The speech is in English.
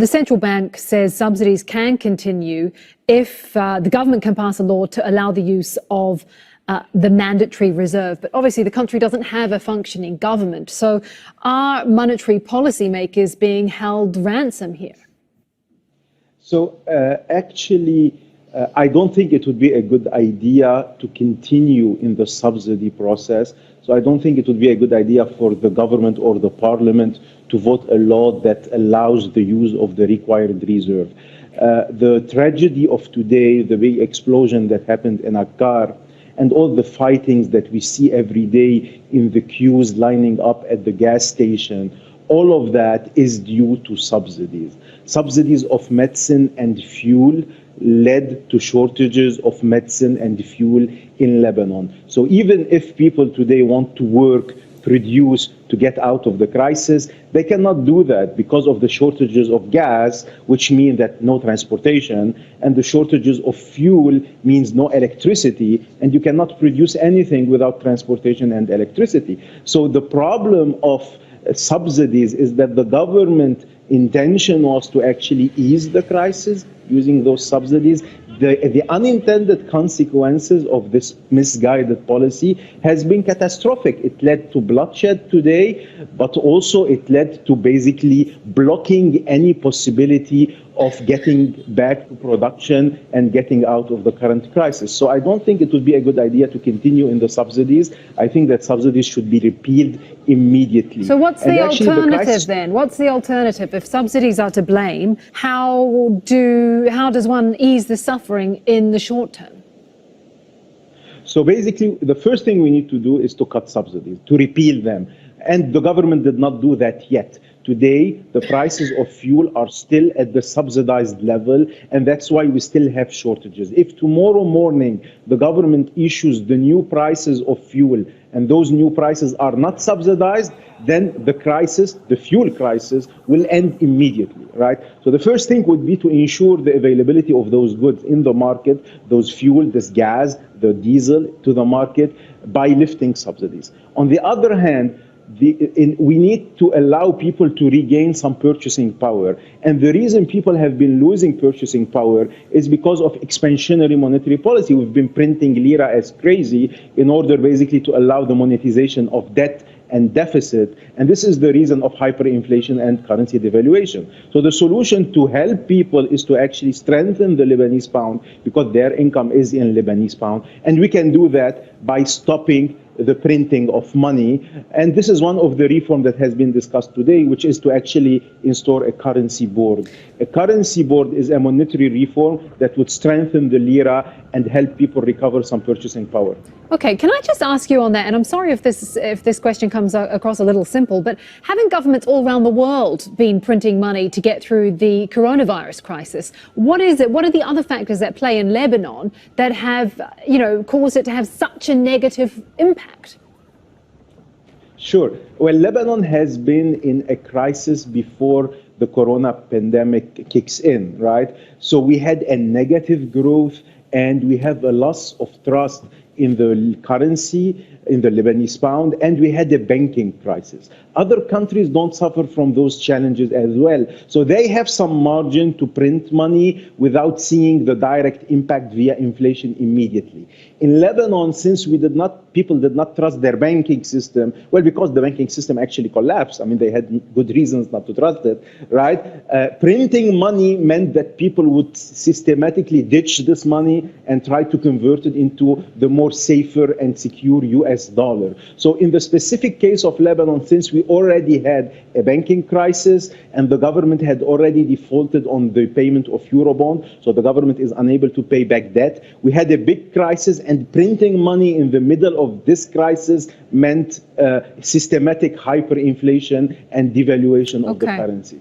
The central bank says subsidies can continue if the government can pass a law to allow the use of the mandatory reserve. But obviously the country doesn't have a functioning government. So are monetary policymakers being held ransom here? So I don't think it would be a good idea to continue in the subsidy process. So I don't think it would be a good idea for the government or the parliament to vote a law that allows the use of the required reserve. The tragedy of today, the big explosion that happened in Akkar, and all the fightings that we see every day in the queues lining up at the gas station, all of that is due to subsidies. Subsidies of medicine and fuel led to shortages of medicine and fuel in Lebanon. So even if people today want to work, produce to get out of the crisis, they cannot do that because of the shortages of gas, which mean that no transportation, and the shortages of fuel means no electricity, and you cannot produce anything without transportation and electricity. So the problem of subsidies is that the government intention was to actually ease the crisis using those subsidies. The unintended consequences of this misguided policy has been catastrophic. It led to bloodshed today, but also it led to basically blocking any possibility of getting back to production and getting out of the current crisis. So I don't think it would be a good idea to continue in the subsidies. I think that subsidies should be repealed immediately. So what's the alternative then? What's the alternative? If subsidies are to blame, how does one ease the suffering in the short term? So basically, the first thing we need to do is to cut subsidies, to repeal them. And the government did not do that yet. Today, the prices of fuel are still at the subsidized level, and that's why we still have shortages. If tomorrow morning the government issues the new prices of fuel, and those new prices are not subsidized, then the crisis, the fuel crisis, will end immediately, right? So the first thing would be to ensure the availability of those goods in the market, those fuel, this gas, the diesel to the market, by lifting subsidies. On the other hand, we need to allow people to regain some purchasing power. And the reason people have been losing purchasing power is because of expansionary monetary policy. We've been printing lira as crazy in order basically to allow the monetization of debt and deficit. And this is the reason of hyperinflation and currency devaluation. So the solution to help people is to actually strengthen the Lebanese pound because their income is in Lebanese pound. And we can do that by stopping the printing of money. And this is one of the reforms that has been discussed today, which is to actually install a currency board. A currency board is a monetary reform that would strengthen the lira and help people recover some purchasing power. Okay, can I just ask you on that, and I'm sorry if this question comes across a little simple, but haven't governments all around the world been printing money to get through the coronavirus crisis? What is it? What are the other factors at play in Lebanon that have, caused it to have such a negative impact? Sure. Well, Lebanon has been in a crisis before the corona pandemic kicks in, right? So we had a negative growth and we have a loss of trust in the currency, in the Lebanese pound, and we had a banking crisis. Other countries don't suffer from those challenges as well. So they have some margin to print money without seeing the direct impact via inflation immediately. In Lebanon, since people did not trust their banking system, well, because the banking system actually collapsed. I mean, they had good reasons not to trust it, right? Printing money meant that people would systematically ditch this money and try to convert it into the more safer and secure US dollar. So in the specific case of Lebanon, since we already had a banking crisis and the government had already defaulted on the payment of Eurobond, so the government is unable to pay back debt, we had a big crisis, and printing money in the middle of this crisis meant systematic hyperinflation and devaluation of the currency.